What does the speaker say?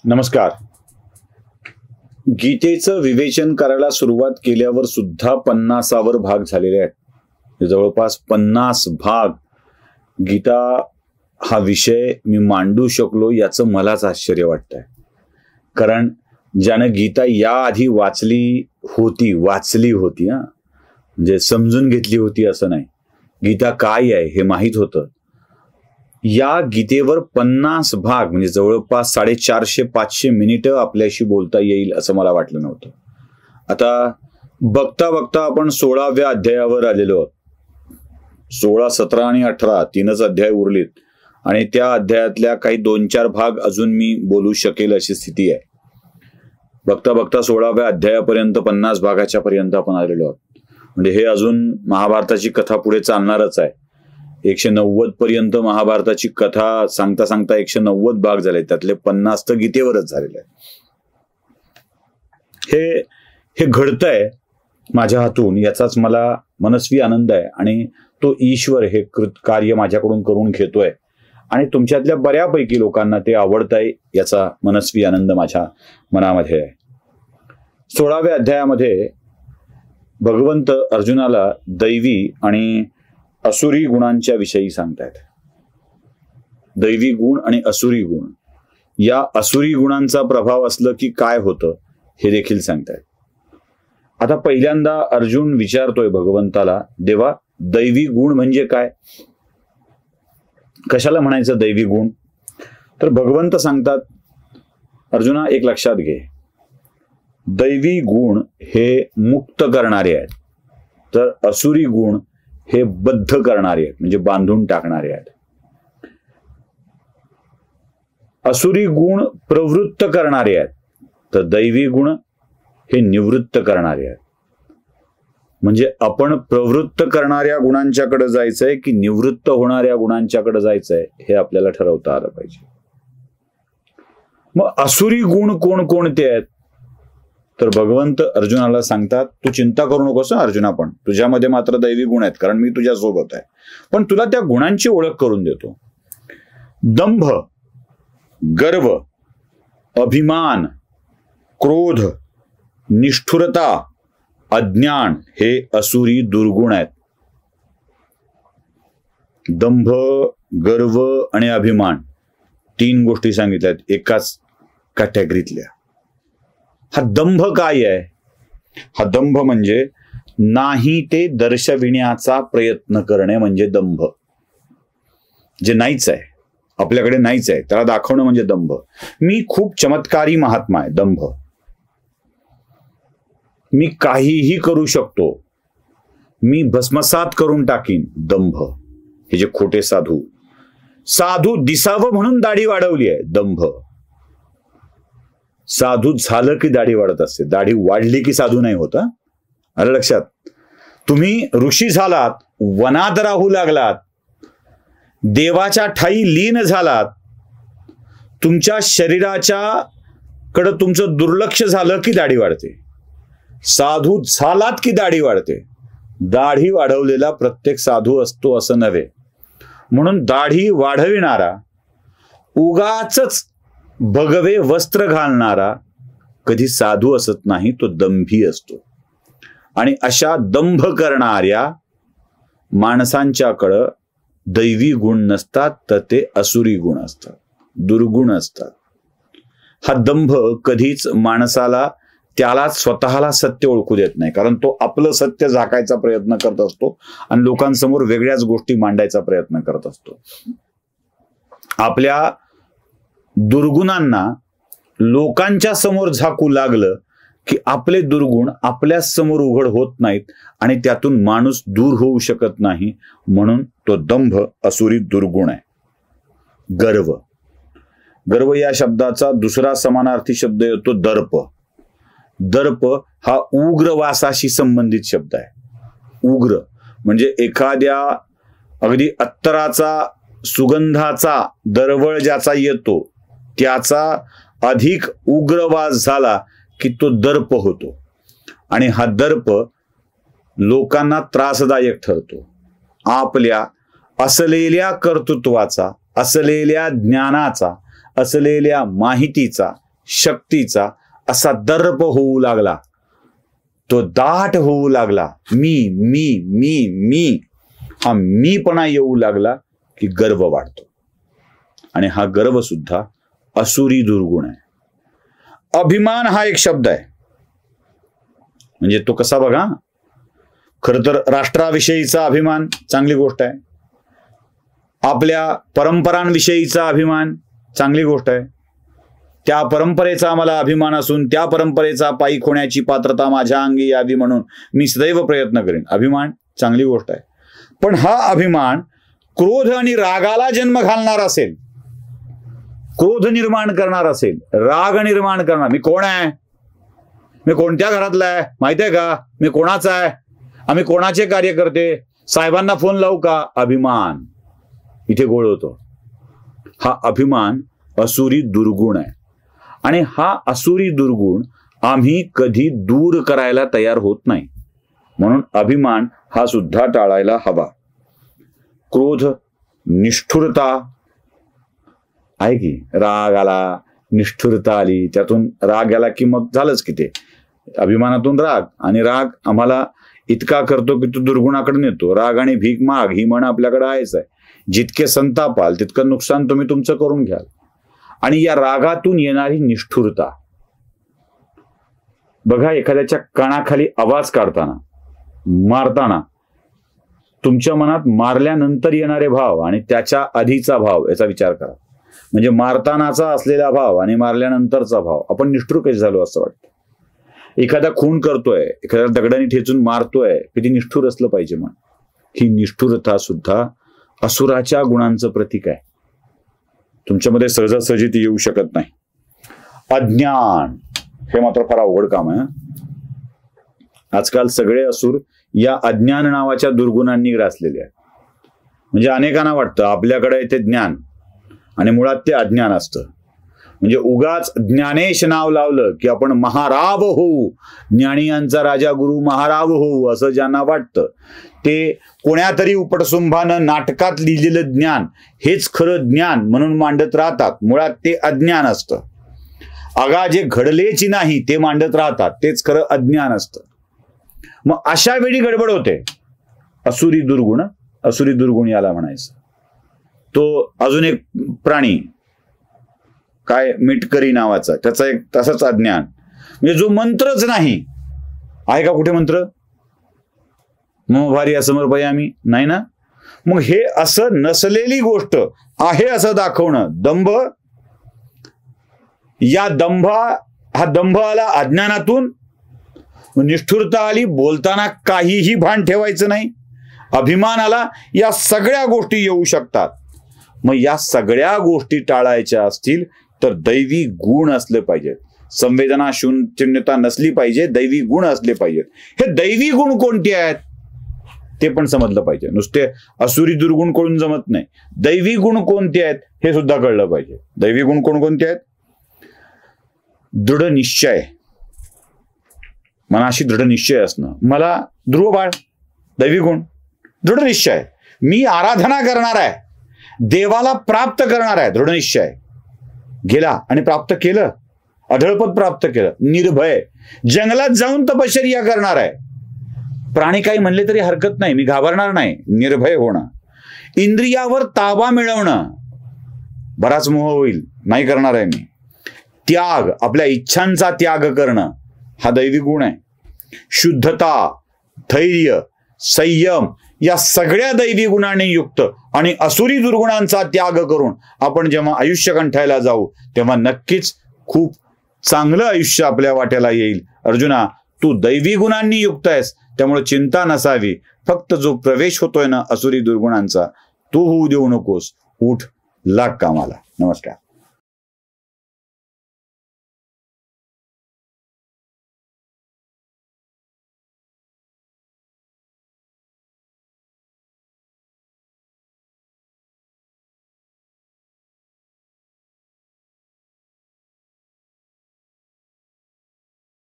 नमस्कार. गीतेचं विवेचन करायला सुरुवात केल्यावर सुद्धा 50वर भाग झालेले आहेत. जवळपास 50 भाग गीता हा विषय मी मांडू शकलो याचं मलाच आश्चर्य वाटतंय. कारण ज्यानं गीता याआधी वाचली होती म्हणजे समजून घेतली होती असं नाही, गीता काय आहे हे माहीत होतं. या गीतेवर 50 भाग म्हणजे जवळपास 450-500 मिनिटं आपल्याशी बोलता येईल असं मला वाटलं नव्हतं. आता बघता बघता आपण 16व्या अध्यायावर आलेलो आहोत. 16, 17 आणि 18 तीनच अध्याय उरलीत आणि त्या अध्यायातल्या काही 2-4 भाग अजून मी बोलू शकेल अशी स्थिती आहे. बघता बघता 16व्या अध्यायापर्यंत 50 भागाच्या पर्यंत आपण आलेलो आहोत. म्हणजे हे अजून महाभारताची कथा पुढे चालणारच आहे. 190 पर्यंत महाभारताची कथा सांगता सांगता 190 भाग झाले, त्यातले 50 तर गीतेवरच झालेले आहेत. हे घडतंय माझ्या हातून याचाच मला मनस्वी आनंद आहे आणि तो ईश्वर हे कार्य माझ्याकडून करून घेतोय आणि तुमच्यातल्या बऱ्यापैकी लोकांना ते आवडतंय याचा मनस्वी आनंद माझ्या मनामध्ये आहे. 16व्या अध्यायामध्ये भगवंत अर्जुनाला दैवी आणि असुरी गुणांच्या विषयी सांगतायत. दैवी गुण आणि असुरी गुण, या असुरी गुणांचा प्रभाव असलं की काय होतं हे देखील सांगतायत. आता पहिल्यांदा अर्जुन विचारतोय भगवंताला, देवा दैवी गुण म्हणजे काय, कशाला म्हणायचं दैवी गुण? तर भगवंत सांगतात, अर्जुना एक लक्षात घे, दैवी गुण हे मुक्त करणारे आहेत, तर असुरी गुण हे बद्ध करणारे आहेत म्हणजे बांधून टाकणारे आहेत. असुरी गुण प्रवृत्त करणारे आहेत, तर दैवी गुण हे निवृत्त करणारे आहेत. म्हणजे आपण प्रवृत्त करणाऱ्या गुणांच्याकडे जायचंय की निवृत्त होणाऱ्या गुणांच्याकडे जायचंय हे आपल्याला ठरवता आलं पाहिजे. मग असुरी गुण कोणकोणते आहेत? तर भगवंत अर्जुनाला सांगतात, तू चिंता करू नकोस अर्जुना, पण तुझ्यामध्ये मात्र दैवी गुण आहेत कारण मी तुझ्या सोबत आहे. पण तुला त्या गुणांची ओळख करून देतो. दंभ, गर्व, अभिमान, क्रोध, निष्ठुरता, अज्ञान हे असुरी दुर्गुण आहेत. दंभ, गर्व आणि अभिमान 3 गोष्टी सांगितल्यात एकाच कॅटेगरीतल्या. हा दंभ काय आहे? हा दंभ म्हणजे नाही ते दर्शविण्याचा प्रयत्न करणे म्हणजे दंभ. जे नाहीच आहे, आपल्याकडे नाहीच आहे, त्याला दाखवणं म्हणजे दंभ. मी खूप चमत्कारी महात्मा आहे, दंभ. मी काहीही करू शकतो, मी भस्मसात करून टाकीन, दंभ. हे जे खोटे साधू दिसावं म्हणून दाढी वाढवली आहे, दंभ. साधू झालं की दाढी वाढत असते, दाढी वाढली की साधू नाही होत. आलं लक्षात? तुम्ही ऋषी झालात, वनात राहू लागलात, देवाच्या ठाई लीन झालात, तुमच्या शरीराच्या कडे तुमचं दुर्लक्ष झालं की दाढी वाढते. साधू झालात की दाढी वाढते. दाढी वाढवलेला प्रत्येक साधू असतो असं नव्हे. म्हणून दाढी वाढविणारा, उगाचच भगवे वस्त्र घालणारा कधी साधू असत नाही, तो दंभी असतो. आणि अशा दंभ करणाऱ्या माणसांच्याकडं दैवी गुण नसतात, तर ते असुरी गुण असतात, दुर्गुण असतात. हा दंभ कधीच माणसाला त्याला स्वतःला सत्य ओळखू देत नाही, कारण तो आपलं सत्य झाकायचा प्रयत्न करत असतो आणि लोकांसमोर वेगळ्याच गोष्टी मांडायचा प्रयत्न करत असतो. आपल्या दुर्गुणांना लोकांच्या समोर झाकू लागलं की आपले दुर्गुण आपल्या समोर उघड होत नाहीत आणि त्यातून माणूस दूर होऊ शकत नाही. म्हणून तो दंभ असुरी दुर्गुण आहे. गर्व या शब्दाचा दुसरा समानार्थी शब्द येतो दर्प. दर्प हा उग्रवासाशी संबंधित शब्द आहे. उग्र म्हणजे एखाद्या अगदी अत्तराचा, सुगंधाचा दरवळ ज्याचा येतो त्याचा अधिक उग्रवास झाला की तो दर्प होतो. आणि हा दर्प लोकांना त्रासदायक ठरतो. आपल्या असलेल्या कर्तृत्वाचा, असलेल्या ज्ञानाचा, असलेल्या माहितीचा शक्तीचा असा दर्प होऊ लागला, तो दाट होऊ लागला. मी मी मी मी हा मीपणा येऊ लागला की गर्व वाढतो. आणि हा गर्व सुद्धा असुरी दुर्गुण आहे. अभिमान हा एक शब्द आहे. म्हणजे तो कसा बघा, खर तर राष्ट्राविषयीचा अभिमान चांगली गोष्ट आहे. आपल्या परंपरांविषयीचा अभिमान चांगली गोष्ट आहे. त्या परंपरेचा मला अभिमान असून त्या परंपरेचा पायी होण्याची पात्रता माझ्या अंगी यावी म्हणून मी सदैव प्रयत्न करेन. अभिमान चांगली गोष्ट आहे. पण हा अभिमान क्रोध आणि रागाला जन्म घालणार असेल, क्रोध निर्माण करणार असेल, राग निर्माण करणार, मी कोण आहे, मी कोणत्या घरातला आहे माहिती आहे का, मी कोणाचा आहे, आम्ही कोणाचे कार्य करते, साहेबांना फोन लावू का, अभिमान इथे गोळ होतो. हा अभिमान असुरी दुर्गुण आहे. आणि हा असुरी दुर्गुण आम्ही कधी दूर करायला तयार होत नाही. म्हणून अभिमान हा सुद्धा टाळायला हवा. क्रोध, निष्ठुरता आहे की, राग आला, निष्ठुरता आली, त्यातून राग आला की मग झालंच की ते अभिमानातून राग. आणि राग आम्हाला इतका करतो की तो दुर्गुणाकडे नेतो. राग आणि भीक माग ही म्हण आपल्याकडे आहेच आहे. जितके संतापाल तितकं नुकसान तुम्ही तुमचं करून घ्याल. आणि या रागातून येणारी निष्ठुरता बघा, एखाद्याच्या कानाखाली आवाज काढताना, मारताना तुमच्या मनात मारल्यानंतर येणारे भाव आणि त्याच्या आधीचा भाव याचा विचार करा. म्हणजे मारतानाचा असलेला भाव आणि मारल्यानंतरचा भाव, आपण निष्ठुर कसे झालो असं वाटतं. एखादा खून करतोय, एखाद्या दगडाने ठेचून मारतोय, किती निष्ठुर असलं पाहिजे. मग ही निष्ठुरता सुद्धा असुराच्या गुणांचं प्रतीक आहे. तुमच्यामध्ये सहजासहजी ती येऊ शकत नाही. अज्ञान हे मात्र फार अवघड काम आहे. आजकाल सगळे असुर या अज्ञान नावाच्या दुर्गुणांनी ग्रासलेले आहेत. म्हणजे अनेकांना वाटतं आपल्याकडे ते ज्ञान आणि मुळात ते अज्ञान असतं. म्हणजे उगाच ज्ञानेश नाव लावलं की आपण महाराव होऊ, ज्ञानियांचा राजा गुरु महाराव होऊ असं ज्यांना वाटतं, ते कोण्यातरी उपटसुंभानं नाटकात लिहिलेलं ज्ञान हेच खरं ज्ञान म्हणून मांडत राहतात. मुळात ते अज्ञान असतं. अगा जे घडलेची नाही ते मांडत राहतात, तेच खरं अज्ञान असतं. मग अशा वेळी गडबड होते. असुरी दुर्गुण, असुरी दुर्गुण याला म्हणायचं. तो अजून एक प्राणी काय, मिटकरी नावाचा, त्याचा एक तसंच अज्ञान. म्हणजे जो मंत्रच नाही, आहे का कुठे मंत्र, मग भारी असमर्पयामी नाही ना. मग हे असं नसलेली गोष्ट आहे असं दाखवणं दंभ. या हा दंभ आला अज्ञानातून. निष्ठुरता आली, बोलताना काहीही भान ठेवायचं नाही. अभिमान आला, या सगळ्या गोष्टी येऊ शकतात. मग या सगळ्या गोष्टी टाळायच्या असतील तर दैवी गुण असले पाहिजेत. संवेदना शून्यता नसली पाहिजे, दैवी गुण असले पाहिजेत. हे दैवी गुण कोणते आहेत ते पण समजलं पाहिजे. नुसते असुरी दुर्गुण कळून जमत नाही. दैवी गुण कोणते आहेत हे सुद्धा कळलं पाहिजे. दैवी गुण कोणकोणते आहेत? दृढ निश्चय, मनाशी दृढ निश्चय असणं. मला ध्रुव बाळ, दैवी गुण दृढ निश्चय. मी आराधना करणार आहे, देवाला प्राप्त करणार आहे, दृढ निश्चय. गेला आणि प्राप्त केलं, अढळपद प्राप्त केलं, निर्भय. जंगलात जाऊन तपश्चर्या करणार आहे, प्राणी काही म्हणले तरी हरकत नाही, मी घाबरणार नाही, निर्भय होणं. इंद्रियावर ताबा मिळवणं, बराच मोह होईल, नाही करणार आहे मी. त्याग, आपल्या इच्छांचा त्याग करणं, हा दैवी गुण आहे. शुद्धता, धैर्य, संयम या सगळ्या दैवी गुणांनी युक्त आणि असुरी दुर्गुणांचा त्याग करून आपण जेव्हा आयुष्य कंठायला जाऊ तेव्हा नक्कीच खूप चांगलं आयुष्य आपल्या वाट्याला येईल. अर्जुना, तू दैवी गुणांनी युक्त आहेस, त्यामुळे चिंता नसावी. फक्त जो प्रवेश होतोय ना असुरी दुर्गुणांचा, तो होऊ देऊ नकोस. उठ, लाग कामाला. नमस्कार.